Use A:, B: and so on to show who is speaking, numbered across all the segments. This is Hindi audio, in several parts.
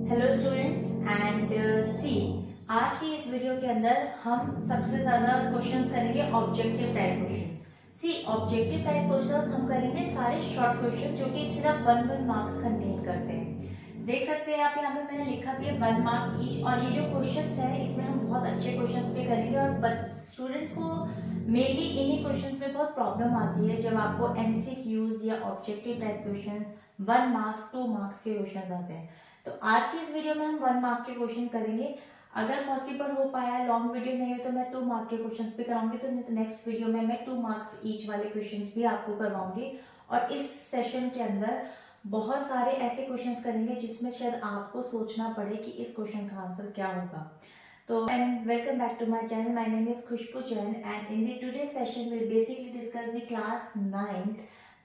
A: हेलो स्टूडेंट्स एंड सी आज की इस वीडियो के अंदर हम सबसे ज़्यादा क्वेश्चंस करेंगे ऑब्जेक्टिव टाइप क्वेश्चंस। सी ऑब्जेक्टिव टाइप क्वेश्चन हम करेंगे सारे शॉर्ट क्वेश्चन जो कि सिर्फ वन मार्क्स कंटेन करते हैं। देख सकते हैं आप यहाँ पे मैंने लिखा भी है 1 मार्क ईच। और ये जो क्वेश्चंस है इसमें हम बहुत अच्छे क्वेश्चंस भी करेंगे और स्टूडेंट्स को मेनली इन्हीं क्वेश्चंस में बहुत प्रॉब्लम आती है जब आपको एमसीक्यूज या objective type questions 1 marks 2 marks के क्वेश्चंस आते हैं। तो आज की इस वीडियो में हम 1 मार्क के क्वेश्चन करेंगे। अगर पॉसिबल हो पाया लॉन्ग वीडियो नहीं हो तो मैं 2 मार्क के क्वेश्चंस भी कराऊंगी। तो नेक्स्ट वीडियो में मैं 2 मार्क्स ईच वाले क्वेश्चंस भी आपको करवाऊंगी। और इस सेशन के अंदर बहुत सारे ऐसे क्वेश्चंस करेंगे जिसमें शायद आपको सोचना पड़े कि इस क्वेश्चन का आंसर क्या होगा। तो and welcome back to my channel. My name is Khushbu Jain and in the today session will basically discuss the class 9th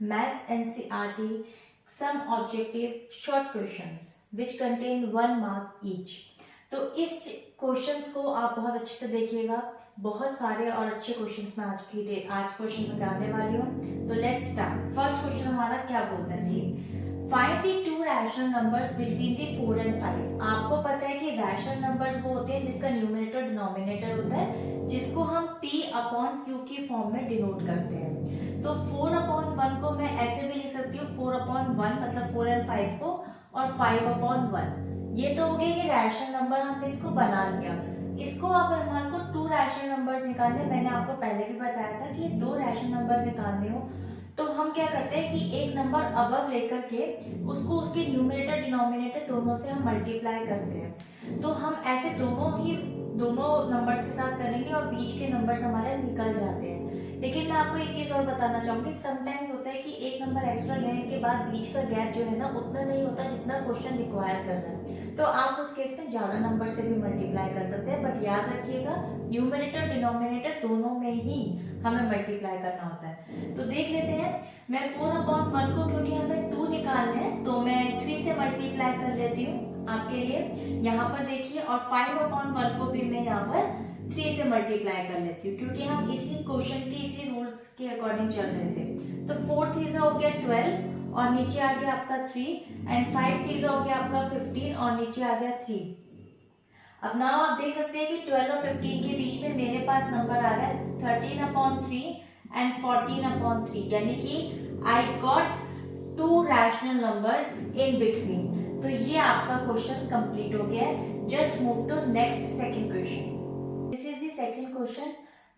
A: maths NCERT some objective short questions which contain 1 mark each। तो इस क्वेश्चंस को आप बहुत अच्छे से देखिएगा। बहुत सारे और अच्छे क्वेश्चंस मैं आज क्वेश्चन में कराने वाली हूँ। तो लेट्स स्टार्ट। फर्स्ट क्वेश्चन हमारा क्या बोलता है, see find the two rational numbers between the 4 and 5। आपको पता है कि रैशनल नंबर्स वो होते हैं जिसका न्यूमरेटर डिनोमिनेटर होता है, जिसको हम p/q की फॉर्म में डिनोट करते हैं। तो 4/1 को मैं ऐसे भी लिख सकती हूँ 4/1 मतलब 4 and 5 को, और 5/1। ये तो हो गया कि रैशनल नंबर हमने इसको बना लिया। इसको अब हमारे को 2 रैशनल नंबर्स निकालने। मैंने आपको पहले भी बताया था कि 2 रैशनल नंबर निकालने हो तो हम क्या करते हैं कि एक नंबर अबव लेकर के उसको उसके न्यूमरेटर डिनोमिनेटर दोनों से हम मल्टीप्लाई करते हैं। तो हम ऐसे दोनों नंबर्स के साथ करेंगे और बीच के नंबर्स हमारे निकल जाते हैं। लेकिन मैं आपको एक चीज और बताना चाहूंगी, समटाइम्स होता है कि एक नंबर एक्स्ट्रा लेने के बाद बीच का गैप जो है ना उतना नहीं होता जितना क्वेश्चन रिक्वायर करता है। तो आप उस केस में ज्यादा नंबर से भी मल्टीप्लाई कर सकते हैं, बट याद रखिएगा न्यूमरेटर डिनोमिनेटर दोनों में ही हमें मल्टीप्लाई करना होता है। तो देख लेते हैं। मैं 4/1 को, क्योंकि हमें 2 निकालने हैं तो मैं 3 से मल्टीप्लाई कर लेती हूँ आपके लिए। यहाँ पर देखिए, और 5/1 को भी मैं यहाँ पर 3 से मल्टीप्लाई कर लेती हूँ, क्योंकि हम इसी क्वेश्चन की इसी रूल्स के अकॉर्डिंग चल रहे थे। तो 4 3 हो गया 12 और नीचे आ गया आपका 3 एंड 5 3 हो गया आपका 15 और नीचे आ गया 3। अब नाउ आप देख सकते हैं कि 12 और 15 के बीच में मेरे पास नंबर आ रहा है 13/3 एंड 14/3, यानी कि I got 2 rational numbers in between. तो ये आपका क्वेश्चन कंप्लीट हो गया है। Just move to next second question. This is the second question.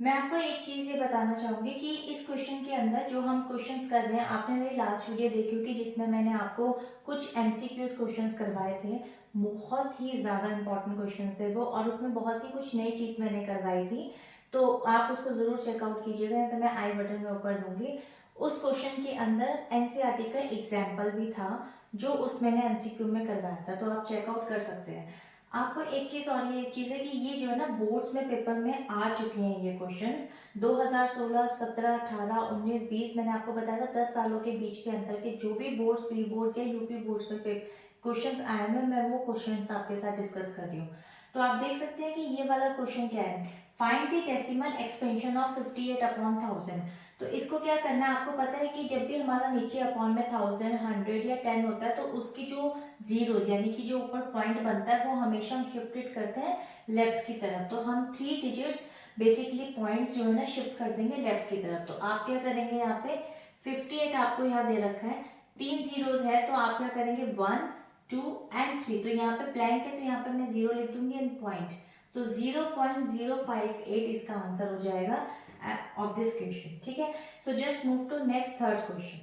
A: मैं आपको एक चीज ये बताना चाहूंगी कि इस क्वेश्चन के अंदर जो हम क्वेश्चंस कर रहे हैं, आपने मेरी लास्ट वीडियो देखी होगी जिसमें मैंने आपको कुछ एमसीक्यूज क्वेश्चंस करवाए थे। बहुत ही ज्यादा इंपॉर्टेंट क्वेश्चंस थे वो, और उसमें बहुत ही कुछ नई चीज मैंने करवाई थी। तो आप उसको जरूर चेकआउट कीजिएगा, नहीं तो मैं आई बटन में ऊपर दूंगी। उस क्वेश्चन के अंदर एनसीईआरटी का एग्जाम्पल भी था जो उस मैंने एमसीक्यू में करवाया था, तो आप चेकआउट कर सकते हैं। आपको एक चीज और, ये एक चीज है कि ये जो है ना बोर्ड्स में पेपर में आ चुके हैं ये क्वेश्चंस 2016, 17, 18, 19, 20। मैंने आपको बताया था 10 सालों के बीच के अंतर के जो भी बोर्ड्स, प्री बोर्ड्स या यूपी बोर्ड्स में क्वेश्चंस आए हैं, मैं वो क्वेश्चंस आपके साथ डिस्कस कर रही हूँ। तो आप देख सकते हैं कि ये वाला क्वेश्चन क्या है, find the decimal expansion of 58/1000। तो इसको क्या करना है, आपको पता है कि जब भी हमारा नीचे अपॉन में 1000, 100 या 10 होता है तो उसकी जो जीरोस यानी कि जो ऊपर पॉइंट बनता है वो हमेशा हम शिफ्टेड करते हैं लेफ्ट की तरफ। तो हम 3 डिजिट्स बेसिकली पॉइंट्स जो है ना शिफ्ट कर देंगे लेफ्ट की तरफ। तो आप क्या करेंगे, यहाँ पे 58 आपको यहाँ दे रखा है, 3 जीरोस है तो आप क्या करेंगे 1 2 एंड 3। तो यहाँ पे ब्लैंक है तो यहाँ पे मैं 0 लिख दूंगी एंड पॉइंट। तो 0.058 इसका आंसर हो जाएगा ऑफ दिस क्वेश्चन। ठीक है, so just move to next third question.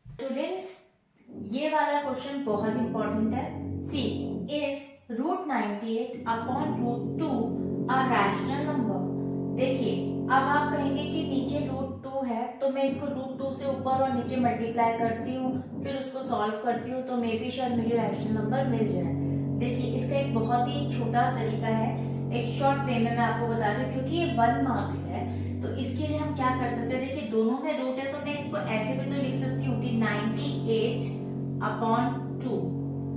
A: Students, ये वाला क्वेश्चन बहुत इंपॉर्टेंट है। See is √98/√2 a rational number. देखिए, अब आप कहेंगे कि नीचे √2 है तो मैं इसको √2 से ऊपर और नीचे मल्टीप्लाई करती हूँ, फिर उसको सॉल्व करती हूँ तो मे बी शायद मुझे रैशनल नंबर मिल जाए। देखिए, इसका एक बहुत ही छोटा तरीका है, एक शॉर्ट वे में मैं आपको बता रही हूँ, क्योंकि ये 1 मार्क है तो इसके लिए हम क्या कर सकते हैं। देखिए, दोनों में रूट है तो मैं इसको ऐसे भी तो लिख सकती हूँ कि 98/2,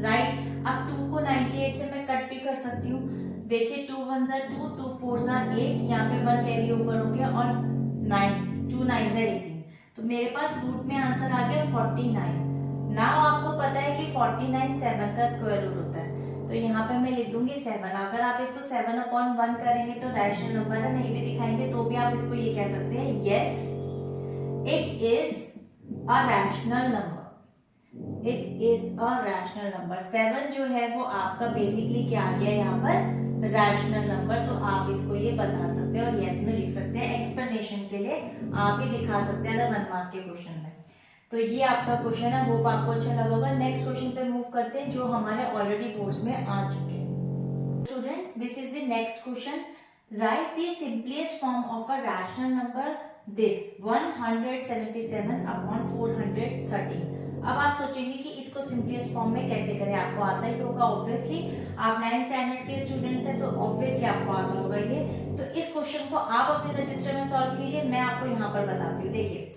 A: राइट। अब 2 को 98 से मैं कट भी कर सकती हूँ। देखिए, 2 1 ज़ा 2, 2 4 ज़ा 8, यहाँ पे 1 कैरी ओवर हो गया और 9, 2 9 ज़ा 18। तो मेरे पास रूट में आंसर आ गया 49। नाउ आपको पता है कि 49 7 का स्क्वायर रूट होता है। तो तो यहाँ पे मैं लिख दूंगी 7। अगर आप इसको 7/1 करेंगे तो रैशनल नंबर है, नहीं भी दिखाएंगे तो भी आप इसको ये कह सकते हैं yes it is a rational number, it is a rational number. 7 जो है वो आपका बेसिकली क्या आ गया यहाँ पर रैशनल नंबर, तो आप इसको ये बता सकते हैं और यस में लिख सकते हैं। एक्सप्लेनेशन के लिए आप ये दिखा सकते हैं अगर 1 मार्क के क्वेश्चन में। तो ये आपका क्वेश्चन है, होप आपको अच्छा लगा होगा। नेक्स्ट क्वेश्चन पे मूव करते हैं जो हमारे ऑलरेडी बोर्ड्स में आ चुके हैं। Students this is the next question, right the simplest form of a rational number this 177/413। अब आप सोचेंगे कि इसको सिंपलेस्ट फॉर्म में कैसे करें, आपको आता ही होगा ऑब्वियसली, आप 9th स्टैंडर्ड के स्टूडेंट्स हैं तो ऑब्वियसली आपको आता होगा ये। तो इस क्वेश्चन को आप अपने रजिस्टर में सॉल्व कीजिए, मैं आपको यहाँ पर बताती हूँ। देखिए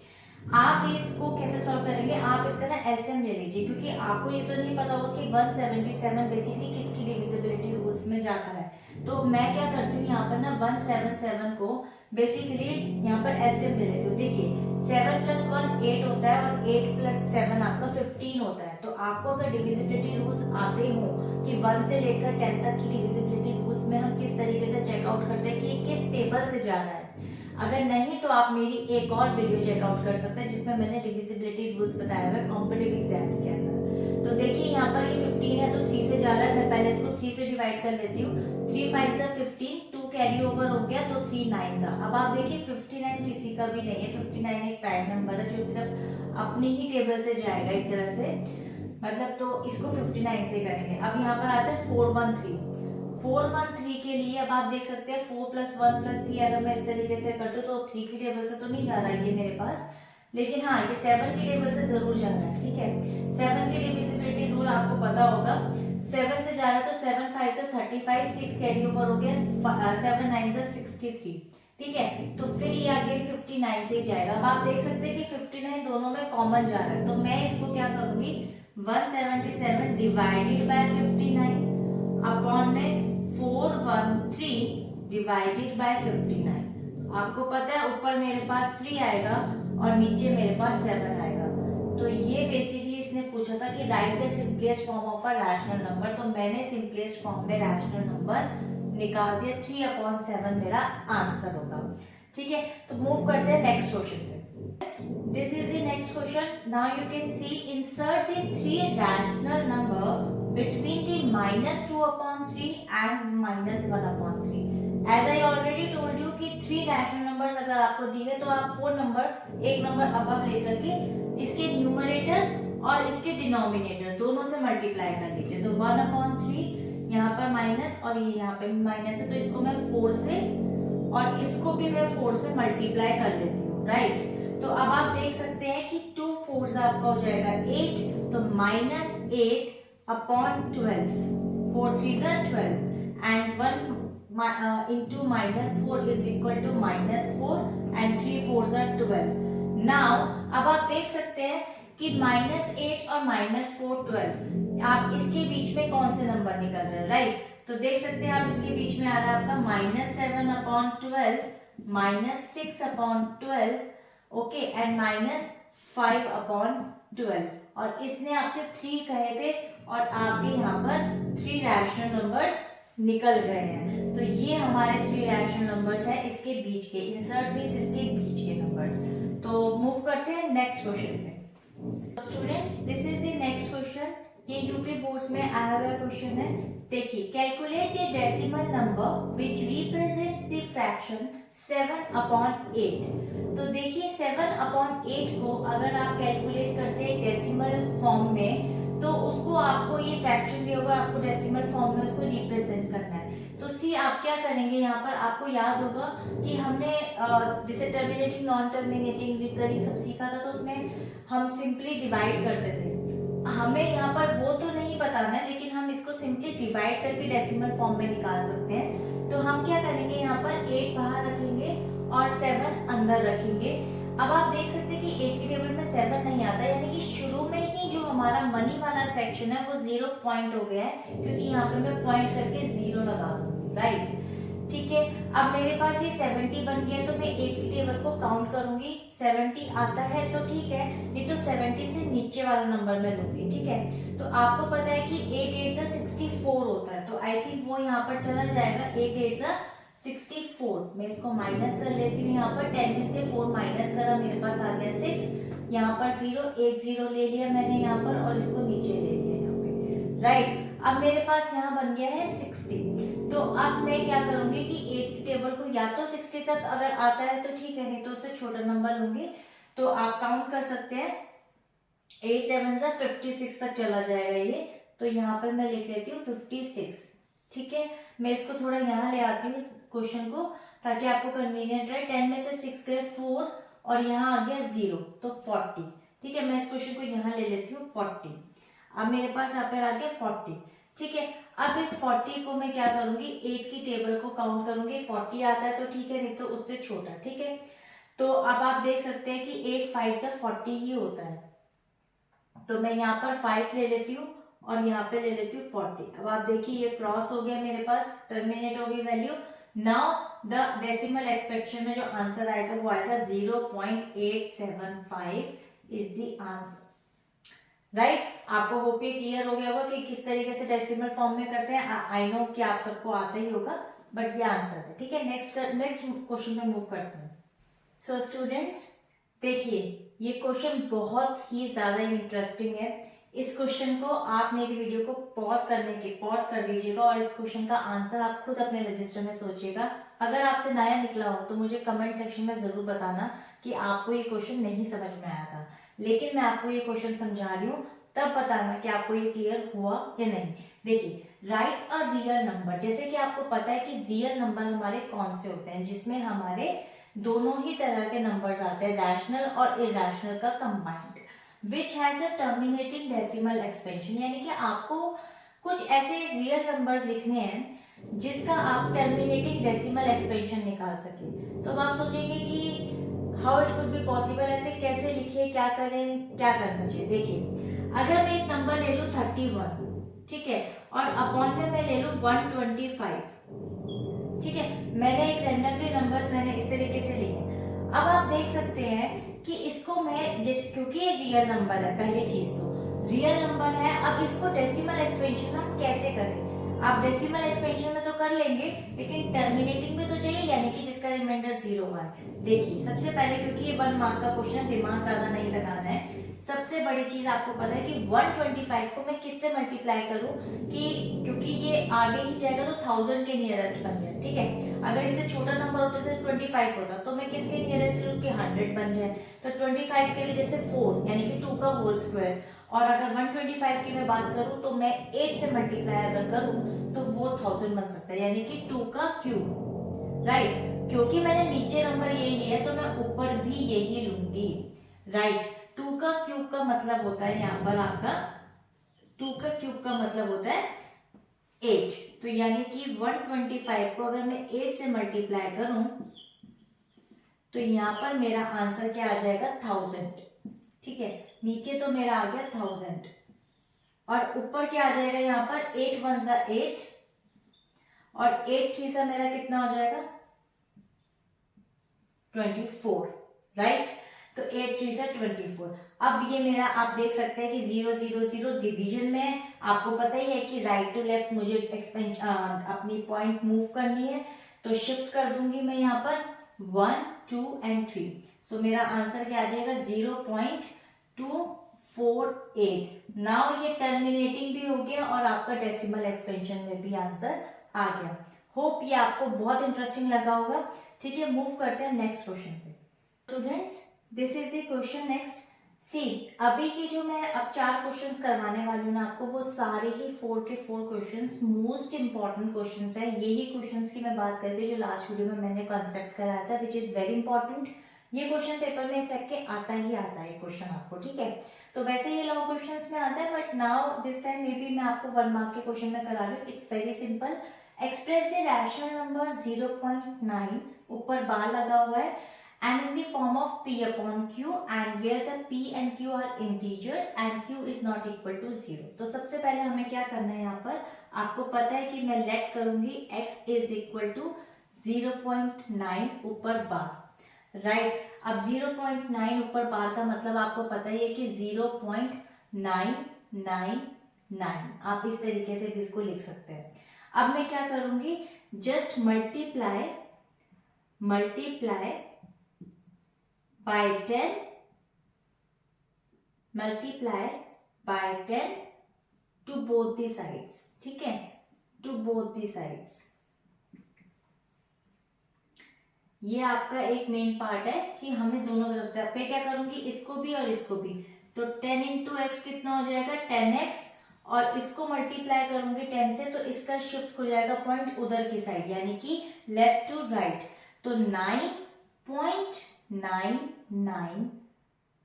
A: आप इसको कैसे सॉल्व करेंगे, आप इसका ना एलसीएम ले लीजिए, क्योंकि आपको ये तो नहीं पता होगा कि 177 बेसिकली किसकी डिविजिबिलिटी रूल्स में जाता है। तो मैं क्या करती हूँ यहाँ पर ना 177 को बेसिकली यहाँ पर एलसीएम ले लेती हूँ। देखिए 7 + 1 8 होता है और 8 + 7 आपका 15 होता है। तो आपको अगर डिविजिबिलिटी रूल्स आते हो कि 1 से लेकर 10 तक की डिविजिबिलिटी रूल्स में हम किस तरीके से चेकआउट करते हैं कि ये किस टेबल से जा रहा है, अगर नहीं तो आप मेरी एक और वीडियो चेकआउट कर सकते हैं जिसमें मैंने डिविजिबिलिटी रूल्स बताया हुआ है कॉम्पिटिटिव एग्जाम्स के अंदर। तो देखिए यहाँ पर ये 15 है तो 3 से जा रहा है, मैं पहले इसको 3 से डिवाइड कर लेती हूँ। 3 5 = 15, 2 कैरी ओवर हो गया तो 3 9 सा। अब आप देखिए 59 किसी का भी नहीं है, 59 एक प्राइम नंबर है जो सिर्फ अपनी ही टेबल से जाएगा एक तरह से, मतलब तो इसको 59 से करेंगे। अब यहाँ पर आता है 413 के लिए। अब आप देख सकते हैं 4 + 1 + 3 अगर मैं इस तरीके से कर दूं तो 3 की टेबल से तो नहीं जा रहा है ये मेरे पास, लेकिन हाँ ये 7 की टेबल से जरूर जा रहा है। ठीक है 7 की डिविजिबिलिटी रूल आपको पता होगा, 7 से जा रहा है तो 7 5 = 35, 6 कैरी ओवर हो गया, 7 9 = 63। ठीक है तो फिर ये आगे 59 से ही जाएगा। अब आप देख सकते हैं कि 59 दोनों में कॉमन जा रहा है, तो मैं इसको क्या करूंगी 177 डिवाइडेड बाय 59 अपॉन में 413 डिवाइडेड बाय 59। आपको पता है ऊपर मेरे पास 3 आएगा और नीचे मेरे पास 7 आएगा। तो ये बेसिकली इसने पूछा था कि right the simplest form of a rational number, तो मैंने सिंपलेस्ट फॉर्म में रैशनल नंबर निकाल दिया, 3/7 मेरा आंसर होगा। ठीक है तो मूव करते हैं नेक्स्ट क्वेश्चन पे। This is the next question. Now you can see insert the 3 rational number between the -2/3 and -1/3. As I already told you कि 3 rational numbers अगर आपको दिए तो आप 4 नंबर एक नंबर अबव लेकर के इसके न्यूमरेटर और इसके डिनोमिनेटर दोनों से मल्टीप्लाई कर लीजिए। तो 1/3 यहाँ पर माइनस और ये यहाँ पे माइनस है, तो इसको मैं 4 से और इसको भी मैं 4 से मल्टीप्लाई कर लेती हूँ। राइट तो अब आप देख सकते हैं कि 2 4s आपका हो जाएगा 8, तो -8/12, 4 3s are 12 and 1 into -4 is equal to -4 and 3 4s are 12. Now अब आप देख सकते हैं कि -8 और -4 12, आप इसके बीच में कौन से नंबर निकल रहे हैं। राइट तो देख सकते हैं आप इसके बीच में आ रहा है आपका -7/12, -6/12, ओके एंड -5/12, और इसने आपसे 3 कहे थे और आपके यहाँ पर 3 रैशनल नंबर्स निकल गए हैं। तो ये हमारे 3 रैशनल नंबर्स हैं इसके बीच के, इंसर्ट मींस इसके बीच के नंबर्स। तो मूव करते हैं नेक्स्ट क्वेश्चन पे। Students this is the next question, ये यूपी बोर्ड्स में आया हुआ क्वेश्चन है। देखिए calculate the decimal number which represents the fraction 7/8। तो देखिए 7/8 को अगर आप कैलकुलेट करते हैं डेसिमल फॉर्म में तो उसको आपको ये फ्रैक्शन दिया होगा, आपको डेसिमल फॉर्म में उसको रिप्रेजेंट करना है। तो सी आप क्या करेंगे यहाँ पर, आपको याद होगा कि हमने जैसे टर्मिनेटिंग नॉन टर्मिनेटिंग रिकरिंग सब सीखा था, तो उसमें हम सिंपली डिवाइड करते थे। हमें यहाँ पर वो तो नहीं बताना है, लेकिन हम इसको सिंपली डिवाइड करके डेसिमल फॉर्म में निकाल सकते हैं। तो हम क्या करेंगे यहाँ पर 8 बाहर रखेंगे और 7 अंदर रखेंगे। अब आप देख सकते हैं कि 8 की टेबल में 7 नहीं आता, यानी कि शुरू में ही जो हमारा मनी वाला सेक्शन है वो 0 पॉइंट हो गया है, क्योंकि यहाँ पे मैं पॉइंट करके 0 लगा दूंगी। राइट ठीक है, अब मेरे पास ये 70 बन गया तो मैं 8 की टेबल को काउंट करूंगी, 70 आता है तो ठीक है, नहीं तो 70 से नीचे वाला नंबर मैं लूंगी। ठीक है, तो आपको पता है कि 8 8 से 64 होता है, तो आई थिंक वो यहाँ पर चला जाएगा 8 8 से 64। मैं इसको माइनस कर लेती हूँ, यहाँ पर 10 में से 4 माइनस करा, मेरे पास आ गया 6, यहाँ पर 0, एक 0 ले लिया मैंने यहाँ पर और इसको नीचे ले लिया यहाँ पे, राइट। अब मेरे पास यहाँ बन गया है 60, तो अब मैं क्या करूंगी कि 8 की टेबल को या तो 60 तक अगर आता है तो ठीक है, नहीं तो उससे छोटा नंबर लूंगी। तो आप काउंट कर सकते हैं, 8 7 से 56 तक चला जाएगा ये, तो यहाँ पे मैं लिख लेती हूँ 56। ठीक है, मैं इसको थोड़ा यहाँ ले आती हूँ क्वेश्चन को, ताकि आपको कन्वीनियंट रहे। 10 में से 6 गए 4 और यहाँ आ गया 0, तो 40। ठीक है, मैं इस क्वेश्चन को यहाँ ले लेती हूँ 40। अब मेरे पास यहाँ पर आ गया 40। ठीक है, अब इस 40 को मैं क्या करूंगी, 8 की टेबल को काउंट करूंगी, 40 आता है तो ठीक है, नहीं तो उससे छोटा। ठीक है, तो अब आप देख सकते हैं कि 8 5 से 40 ही होता है, तो मैं यहाँ पर 5 ले लेती हूँ और यहाँ पे ले लेती हूँ 40। अब आप देखिए ये क्रॉस हो गया मेरे पास, टर्मिनेट हो गई value. Now the decimal expectation में जो आंसर आएगा वो आएगा 0.875 इज द आंसर, राइट। आपको होप ये क्लियर हो गया होगा कि किस तरीके से डेसिमल फॉर्म में करते हैं। आई नो कि आप सबको आता ही होगा, बट ये आंसर है। ठीक है, नेक्स्ट क्वेश्चन में मूव करते हैं। सो स्टूडेंट्स देखिए, ये क्वेश्चन बहुत ही ज्यादा इंटरेस्टिंग है। इस क्वेश्चन को आप मेरी वीडियो को पॉज कर दीजिएगा और इस क्वेश्चन का आंसर आप खुद अपने रजिस्टर में सोचिएगा। अगर आपसे नया निकला हो तो मुझे कमेंट सेक्शन में जरूर बताना कि आपको ये क्वेश्चन नहीं समझ में आया था, लेकिन मैं आपको ये क्वेश्चन समझा रही हूँ, तब बताना कि आपको ये क्लियर हुआ या नहीं। देखिए, राइट अ रियल नंबर, जैसे कि आपको पता है कि रियल नंबर हमारे कौन से होते हैं, जिसमें हमारे दोनों ही तरह के नंबर्स आते हैं, रैशनल और इरैशनल का combined, which has a terminating decimal expansion. यानी कि आपको कुछ ऐसे रियल नंबर्स लिखने हैं जिसका आप टर्मिनेटिंग डेसिमल एक्सपेंशन निकाल सके। तो अब आप सोचेंगे कि how it could be possible, ऐसे कैसे लिखे, क्या करें, क्या करना चाहिए। देखिए, अगर मैं एक नंबर ले लूं 31, ठीक है, और अपॉन में मैं ले लूं 125, ठीक है, मैंने एक रैंडमली नंबर्स मैंने इस तरीके से लिए। अब आप देख सकते हैं कि इसको मैं क्योंकि ये रियल नंबर है, पहली चीज तो रियल नंबर है, अब इसको डेसिमल एक्सपेंशन हम कैसे करें। आप डेसिमल एक्सपेंशन में तो कर लेंगे, लेकिन टर्मिनेटिंग में तो चाहिए, यानी कि जिसका रिमाइंडर 0 आए। देखिए, सबसे पहले क्योंकि ये 1 मार्क का क्वेश्चन, दिमाग ज्यादा नहीं लगाना है। सबसे बड़ी चीज आपको पता है कि 125 को मैं किससे मल्टीप्लाई करूं, कि क्योंकि ये आगे ही जाएगा तो 1000 के नियरेस्ट बन जाए। ठीक है, अगर इससे छोटा नंबर होता जैसे 25 होता तो मैं किसके नियरेस्ट लूं कि 100 बन जाए। तो 25 के लिए जैसे 4 यानी कि 2 का होल स्क्वायर, और अगर 125 की मैं बात करूं तो मैं 8 से मल्टीप्लाई अगर करूं तो वो 1000 बन सकता है, यानी कि 2 का क्यूब, राइट। क्योंकि मैंने नीचे नंबर यही लिया तो मैं ऊपर भी यही लूंगी, राइट। 2 का क्यूब का मतलब होता है यहाँ पर आपका 2 का क्यूब का मतलब होता है 8, तो यानी कि 125 को अगर मैं 8 से मल्टीप्लाई करूं तो यहाँ पर मेरा आंसर क्या आ जाएगा 1000। ठीक है, नीचे तो मेरा आ गया 1000 और ऊपर क्या आ जाएगा यहाँ पर 8 1 सा 8 और 8 3 सा मेरा कितना हो जाएगा 24, राइट। तो 8 3 सा 24। अब ये मेरा आप देख सकते हैं कि 0 0 0 डिवीजन में है। आपको पता ही है कि राइट टू लेफ्ट मुझे अपनी पॉइंट मूव करनी है, तो शिफ्ट कर दूंगी मैं यहाँ पर 1 2 एंड 3। सो मेरा आंसर क्या आ जाएगा 0.248। नाउ ये टर्मिनेटिंग भी हो गया और आपका डेसिमल एक्सपेंशन में भी आंसर आ गया। होप ये आपको बहुत इंटरेस्टिंग लगा होगा। ठीक है, मूव करते हैं नेक्स्ट क्वेश्चन पे। Students, this is the question next. See, अभी की जो मैं अब 4 क्वेश्चंस करवाने वाली हूँ ना आपको, वो सारे ही 4 के 4 क्वेश्चंस मोस्ट इंपॉर्टेंट क्वेश्चंस है। यही क्वेश्चंस की मैं बात करती जो लास्ट वीडियो में मैंने कॉन्सेप्ट कराया था, विच इज वेरी इंपॉर्टेंट। ये क्वेश्चन पेपर में इस टाइप के आता ही आता है क्वेश्चन आपको, ठीक है। तो वैसे ये लॉन्ग क्वेश्चंस में आता है, but now this time may be मैं आपको 1 मार्क के क्वेश्चन में करा रही हूँ। It's very simple. Express the rational number 0.9, ऊपर बार लगा हुआ है, and in the form of p upon q, and where the p and q are integers and q is not equal to 0। तो सबसे पहले हमें क्या करना है, यहाँ पर आपको पता है कि मैं लेट करूंगी x is equal to 0.9 ऊपर बार, राइट। अब 0.9 ऊपर बार का मतलब आपको पता ही है कि 0.999, आप इस तरीके से भी इसको लिख सकते हैं। अब मैं क्या करूंगी, just multiply by 10, multiply by 10 to both the sides, ठीक है, टू बोथ दी साइड्स। ये आपका एक मेन पार्ट है कि हमें दोनों तरफ से, अब मैं क्या करूंगी, इसको भी और इसको भी, तो 10 इंटू एक्स कितना हो जाएगा 10x, और इसको मल्टीप्लाई करूंगी 10 से, तो इसका शिफ्ट हो जाएगा पॉइंट उधर की साइड, यानी कि लेफ्ट टू राइट, तो 9.99,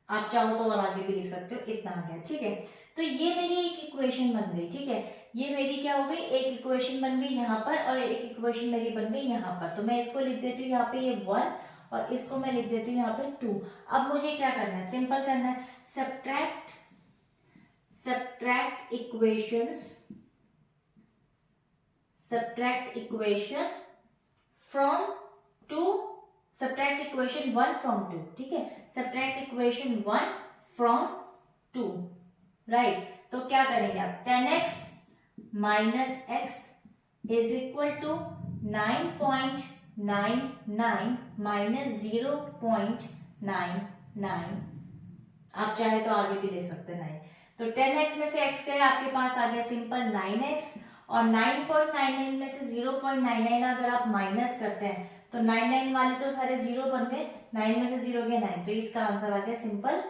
A: आप चाहो तो और आगे भी लिख सकते हो, इतना आ गया, ठीक है। तो ये मेरी एक इक्वेशन बन गई, ठीक है, ये मेरी क्या हो गई, एक इक्वेशन बन गई यहाँ पर, और एक इक्वेशन मेरी बन गई यहाँ पर। तो मैं इसको लिख देती हूँ यहाँ पे ये 1, और इसको मैं लिख देती हूँ यहाँ पे 2। अब मुझे क्या करना है, सिंपल करना है, subtract equation from 2, subtract equation 1 from 2, ठीक है, सब्ट्रैक्ट इक्वेशन 1 फ्रॉम 2, राइट। तो क्या करेंगे आप, 10x minus x is equal to 9.99 minus 0.99, आप चाहे तो आगे भी दे सकते हैं 9। तो 10x में से x गया, आपके पास आ गया सिंपल 9x, और 9.99 में से 0.99 अगर आप माइनस करते हैं तो 99 वाले तो सारे जीरो बन गए, 9 में से 0 गया 9, तो इसका आंसर आ गया सिंपल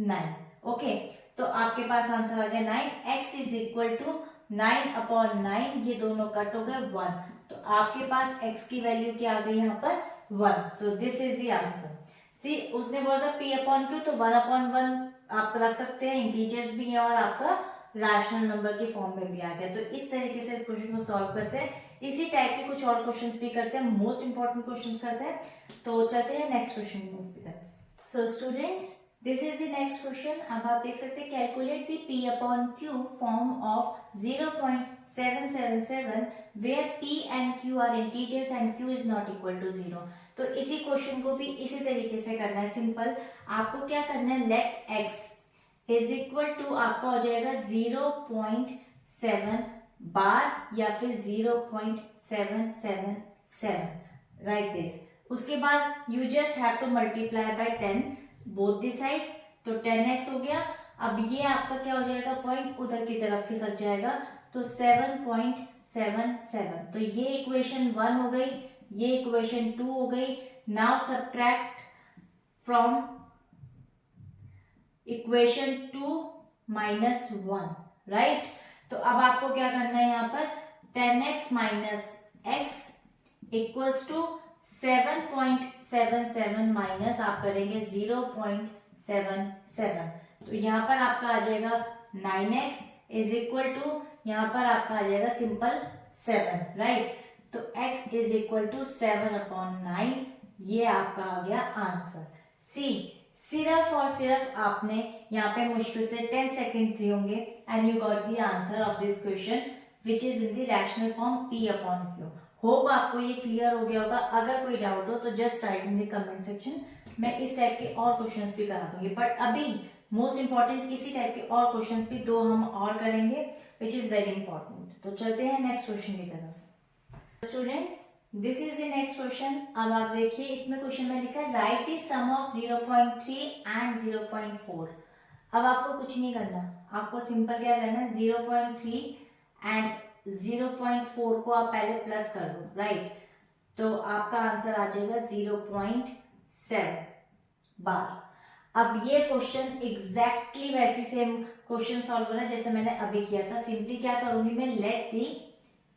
A: 9। ओके, तो आपके पास आंसर आ गया 9, x इज इक्वल टू 9/9, ये दोनों कट हो गए 1, तो आपके पास x की वैल्यू क्या आ गई यहाँ पर 1, so this is the answer. See, उसने बोला था p/q, तो 1/1 आप रख सकते हैं, इंटीजर्स भी है और आपका रैशनल नंबर के फॉर्म में भी आ गया। तो इस तरीके से इस क्वेश्चन को सॉल्व करते हैं, इसी टाइप के कुछ और क्वेश्चंस भी करते हैं, मोस्ट इंपॉर्टेंट क्वेश्चंस करते हैं। तो चलते हैं नेक्स्ट क्वेश्चन मूव की तरफ। So students, this is the next question. अब आप देख सकते हैं, calculate the p/q form of 0.777 where p and q are integers and q is not equal to 0। तो इसी क्वेश्चन को भी इसी तरीके से करना है, सिंपल। आपको क्या करना है, let x is equal to आपका हो जाएगा 0.7 बार या फिर 0.777, राइट दिस। उसके बाद you just have to multiply by 10 both the sides, तो 10x हो गया। अब ये आपका क्या हो जाएगा, पॉइंट उधर की तरफ खिसक जाएगा, तो 7.77, तो ये इक्वेशन 1 हो गई, ये इक्वेशन 2 हो गई। Now subtract from equation 2 minus 1, right. तो अब आपको क्या करना है, यहाँ पर 10x minus x equals to 7.77 minus आप करेंगे 0.77, तो यहाँ पर आपका आ जाएगा 9x इज इक्वल टू, यहाँ पर आपका आ जाएगा सिंपल 7, राइट। तो x इज इक्वल टू 7/9, ये आपका आ गया आंसर। सी, सिर्फ और सिर्फ आपने यहाँ पे मुश्किल से 10 सेकेंड दिए होंगे and you got the answer of this question which is in the rational form p/q। Hope आपको ये क्लियर हो गया होगा। अगर कोई डाउट हो तो just right in the comment section, मैं इस टाइप के और क्वेश्चंस भी करा दूंगी, बट अभी मोस्ट इंपॉर्टेंट इसी टाइप के और क्वेश्चंस भी 2 हम और करेंगे विच इज वेरी इंपॉर्टेंट। तो चलते हैं नेक्स्ट क्वेश्चन की तरफ। Students, this is the next question. अब आप देखिए, इसमें क्वेश्चन में लिखा है write the sum of 0.3 and 0.4। अब आपको कुछ नहीं करना, आपको सिंपल क्या करना है, 0.3 एंड 0.4 को आप पहले प्लस कर दो, राइट। तो आपका आंसर आ जाएगा 0.7 बार। अब ये क्वेश्चन एग्जैक्टली वैसी सेम क्वेश्चन सॉल्व करना जैसे मैंने अभी किया था। सिंपली क्या करूंगी मैं, let the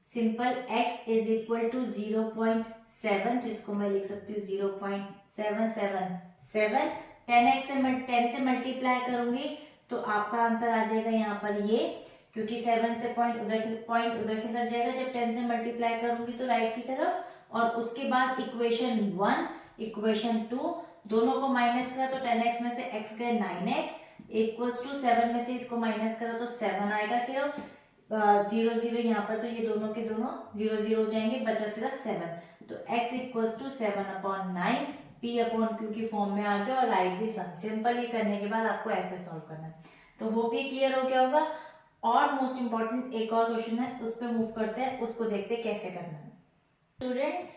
A: simple x is equal to 0.7, जिसको मैं लिख सकती हूँ 0.777। 10x से 10 से मल्टीप्लाई करूंगी तो आपका आंसर आ जाएगा यहाँ पर ये, क्योंकि 7 से पॉइंट उधर खिसक जाएगा जब 10 से मल्टीप्लाई करूंगी तो राइट की तरफ। और उसके बाद इक्वेशन 1 इक्वेशन 2 दोनों को माइनस करा तो 10x में से x गए 9x इक्वल्स टू 7 में से इसको माइनस करा तो 7 आएगा। फिर 0 0 यहाँ पर, तो ये दोनों के दोनों 0 0 हो जाएंगे, बचा सिर्फ 7। तो x equals to 7/9 p upon q की फॉर्म में आ गया और राइट दी सम। सिंपल ही करने के बाद आपको ऐसे सॉल्व करना है। तो होप ये क्लियर हो गया होगा। और मोस्ट इंपॉर्टेंट एक और क्वेश्चन है, उस पर मूव करते हैं, उसको देखते हैं कैसे करना है। Students,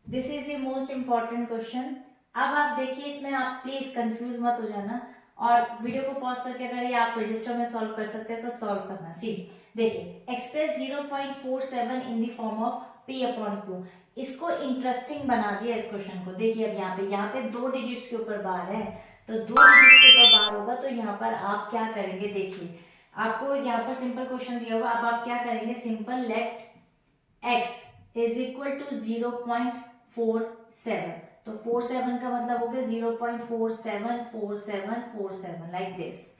A: this is the most important question. अब आप देखिए, इसमें आप प्लीज कंफ्यूज मत हो जाना और वीडियो को पॉज करके अगर ये आप रजिस्टर में सॉल्व कर सकते हैं तो सॉल्व करना। सी देखिए, express 0.47 in the form of p upon q। इसको इंटरेस्टिंग बना दिया इस क्वेश्चन को। देखिए अब यहाँ पे 2 डिजिट्स के ऊपर बार है, तो 2 डिजिट्स के ऊपर बार होगा तो यहाँ पर आप क्या करेंगे, देखिए आपको यहाँ पर सिंपल क्वेश्चन दिया होगा। अब आप क्या करेंगे, simple let x is equal to 0.47। तो 47 का मतलब हो गया 0.474747 like this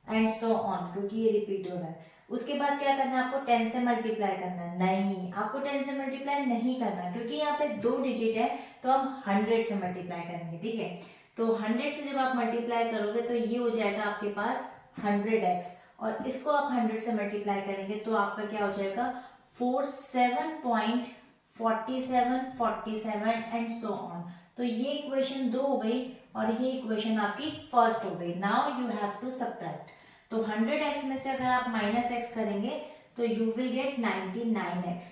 A: and so on, क्योंकि ये रिपीट हो रहा है। उसके बाद क्या करना है, आपको 10 से मल्टीप्लाई करना है। नहीं, आपको 10 से मल्टीप्लाई नहीं करना क्योंकि यहाँ पे 2 डिजिट है, तो हम 100 से मल्टीप्लाई करेंगे। ठीक है, तो 100 से जब आप मल्टीप्लाई करोगे तो ये हो जाएगा आपके पास 100x, और इसको आप 100 से मल्टीप्लाई करेंगे तो आपका क्या हो जाएगा 47.4747 एंड सो ऑन। तो ये इक्वेशन 2 हो गई और ये इक्वेशन आपकी फर्स्ट हो गई। Now you have to subtract. तो 100x में से अगर आप -x करेंगे तो you will get 99x,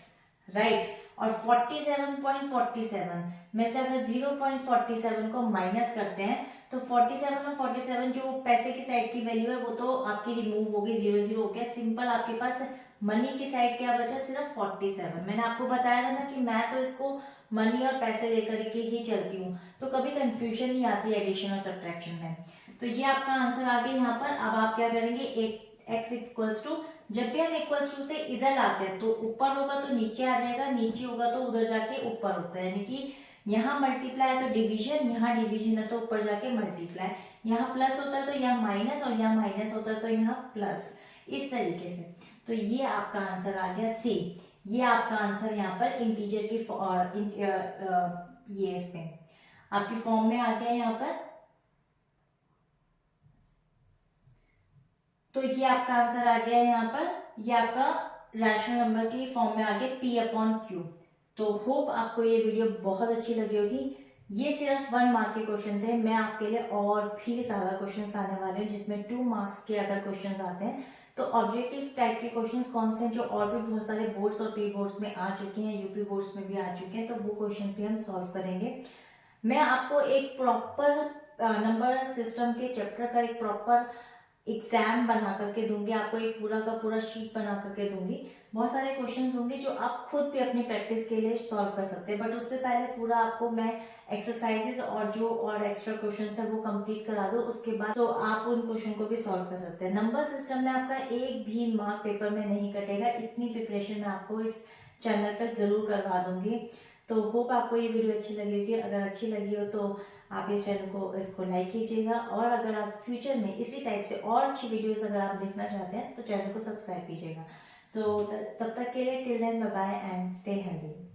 A: right. और 47.47 में से अगर 0.47 को माइनस करते हैं तो 47 और 47 जो पैसे की साइड की वैल्यू है वो तो आपकी रिमूव होगी, 0 0 हो गया। सिंपल आपके पास मनी की साइड क्या बचा, सिर्फ 47। मैंने आपको बताया था ना कि मैं तो इसको मनी और पैसे लेकर के ही चलती हूँ, तो कभी कंफ्यूजन नहीं आती एडिशन और सब्ट्रैक्शन में। तो ये आपका आंसर आ गया यहाँ पर। अब आप क्या करेंगे, एक x इक्वल्स टू, जब भी हम इक्वल्स टू से इधर आते हैं तो ऊपर होगा तो नीचे आ जाएगा, नीचे होगा तो उधर जाके ऊपर होता है। यानी कि यहाँ मल्टीप्लाई है तो डिवीजन, यहाँ डिवीजन है तो ऊपर जाके मल्टीप्लाई। यहाँ प्लस होता है तो यहाँ माइनस, और यहाँ माइनस होता है तो यहाँ प्लस, इस तरीके से। तो ये आपका आंसर आ गया सी। ये आपका आंसर यहाँ पर इंटीजर की ये इसमें आपकी फॉर्म में आ गया यहाँ पर। तो ये आपका आंसर आ गया यहाँ पर, ये आपका रैशनल नंबर की फॉर्म में आ गया p अपॉन क्यू। तो होप आपको ये वीडियो बहुत अच्छी लगी होगी। ये सिर्फ 1 मार्क के क्वेश्चन थे, मैं आपके लिए और भी ज्यादा क्वेश्चंस आने वाले हैं जिसमें 2 मार्क्स के अगर क्वेश्चंस आते हैं तो ऑब्जेक्टिव टाइप के क्वेश्चंस कौन से हैं जो और भी बहुत सारे बोर्ड्स और प्री बोर्ड्स में आ चुके हैं, यूपी बोर्ड्स में भी आ चुके हैं, तो वो क्वेश्चन भी हम सॉल्व करेंगे। मैं आपको एक प्रॉपर नंबर सिस्टम के चैप्टर का एक प्रॉपर एग्जाम बना करके दूंगी, आपको एक पूरा का पूरा शीट बना करके दूंगी, बहुत सारे क्वेश्चंस दूंगी जो आप खुद भी अपनी प्रैक्टिस के लिए सॉल्व कर सकते हैं। बट उससे पहले पूरा आपको मैं एक्सरसाइजेस और जो और एक्स्ट्रा क्वेश्चंस है वो कंप्लीट करा दूं, उसके बाद तो आप उन क्वेश्चन को भी सॉल्व कर सकते हैं। नंबर सिस्टम में आपका एक भी मार्क पेपर में नहीं कटेगा, इतनी प्रिपरेशन मैं आपको इस चैनल पर जरूर करवा दूंगी। तो होप आपको ये वीडियो अच्छी लगी होगी। अगर अच्छी लगी हो तो आप इस चैनल को इसको लाइक कीजिएगा, और अगर आप फ्यूचर में इसी टाइप से और अच्छी वीडियोस अगर आप देखना चाहते हैं तो चैनल को सब्सक्राइब कीजिएगा। सो तब तक के लिए till then bye bye and stay healthy.